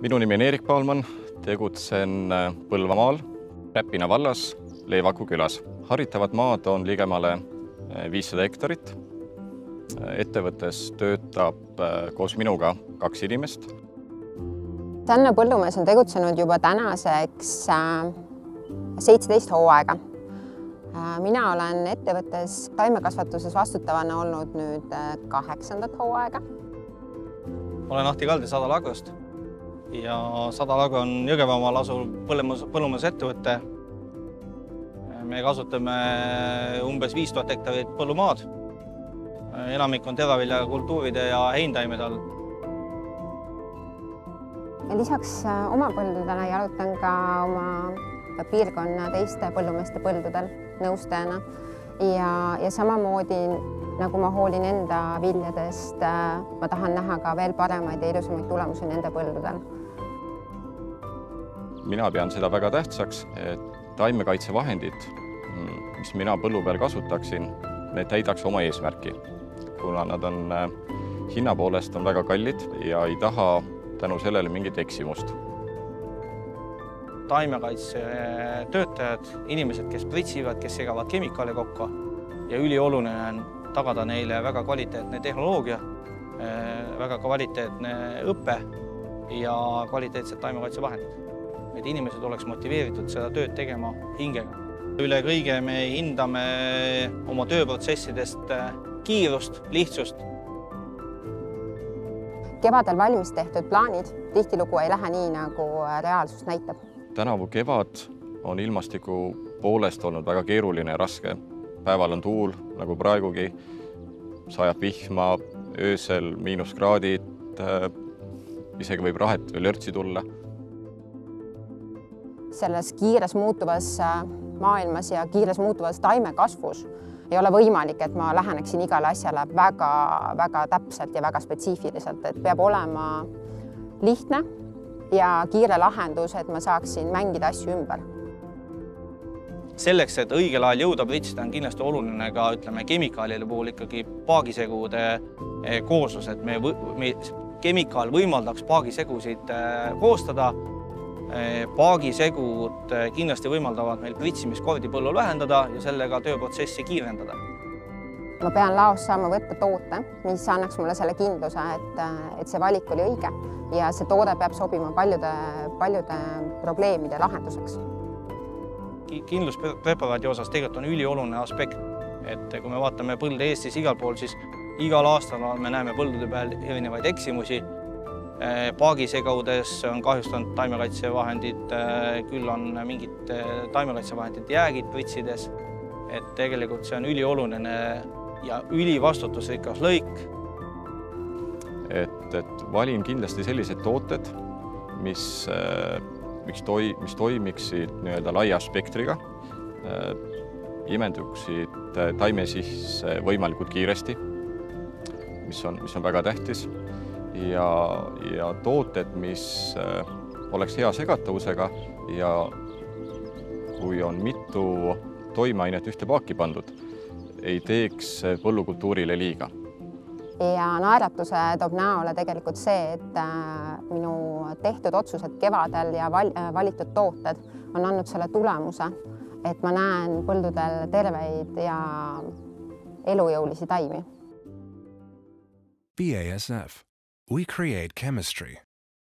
Minu nimi on Erik Paalman, tegutsen Põlvamaal, Räpina vallas, Leevaku külas. Haritavad maad on ligemale 500 hektarit. Ettevõttes töötab koos minuga 2 inimest. Tänne põllumees on tegutsenud juba tänaseks 17 hooaega. Mina olen ettevõttes taimekasvatuses vastutavana olnud nüüd 8. hooaega. Olen Ahti Kaldi Sadal Agrost ja Sadal Agro on Jõgevamaal asuv põllumajandusettevõte. Me kasutame umbes 5000 hektarit põllumaad. Enamik on teraviljakultuuride ja heintaimede all. Ja lisaks oma põldudele jalutan ka oma piirkonna teiste põllumeeste põldudel nõustajana. Ja samamoodi, nagu ma hoolin enda viljadest, ma tahan näha ka veel paremaid ja ilusamaid tulemusi nende põldudel. Mina pean seda väga tähtsaks, et taimekaitsevahendid, mis mina põllu peal kasutaksin, need täidaks oma eesmärki, kuna nad on hinna poolest on väga kallid ja ei taha tänu sellele mingit eksimust. Taimekaitsetöötajad, inimesed, kes pritsivad, kes segavad kemikaale kokku ja ülioluline on tagada neile väga kvaliteetne tehnoloogia, väga kvaliteetne õppe ja kvaliteetsed taimekaitsevahendid. Et inimesed oleks motiveeritud seda tööd tegema hingega. Üle kõige me hindame oma tööprotsessidest kiirust, lihtsust. Kevadel valmis tehtud plaanid tihtilugu ei lähe nii, nagu reaalsus näitab. Tänavu kevad on ilmastiku poolest olnud väga keeruline ja raske. Päeval on tuul, nagu praegugi, sajab vihma, öösel -kraadid, isegi võib rahet või lörtsi tulla. Selles kiires muutuvas maailmas ja kiires muutuvas taimekasvus ei ole võimalik, et ma läheneksin igale asjale väga täpselt ja väga spetsiifiliselt, et peab olema lihtne ja kiire lahendus, et ma saaksin mängida asju ümber. Selleks, et õigel ajal jõuda pritsida, on kindlasti oluline ka kemikaalide puhul ikkagi paagisegude kooslus, et kemikaal võimaldaks paagisegusid koostada. Paagisegud kindlasti võimaldavad meil pritsimiskordi põllul vähendada ja sellega tööprotsessi kiirendada. Ma pean laost saama võtta toote, mis annaks mulle selle kindluse, et see valik oli õige ja see toode peab sobima paljude probleemide lahenduseks. Kindluspreparaadi osas tegelikult on ülioluline aspekt, et kui me vaatame põlde Eestis igal pool, siis igal aastal me näeme põldude peal erinevaid eksimusi. Paagisegaudes on kahjustanud taimekaitsevahendid, küll on mingid taimekaitsevahendid jäägid pritsides, et tegelikult see on ülioluline ja ülivastutusrikas lõik. Et valin kindlasti sellised tooted, mis toimiksid laia spektriga, imenduksid taime sisse võimalikult kiiresti, mis on väga tähtis. Ja tooted, mis oleks hea segatavusega ja kui on mitu toimeainet ühte paaki pandud, ei teeks põllukultuurile liiga. Ja naeratuse toob näole tegelikult see, et minu tehtud otsused kevadel ja valitud tooted on andnud selle tulemuse, et ma näen põldudel terveid ja elujõulisi taimi. BASF. We create chemistry.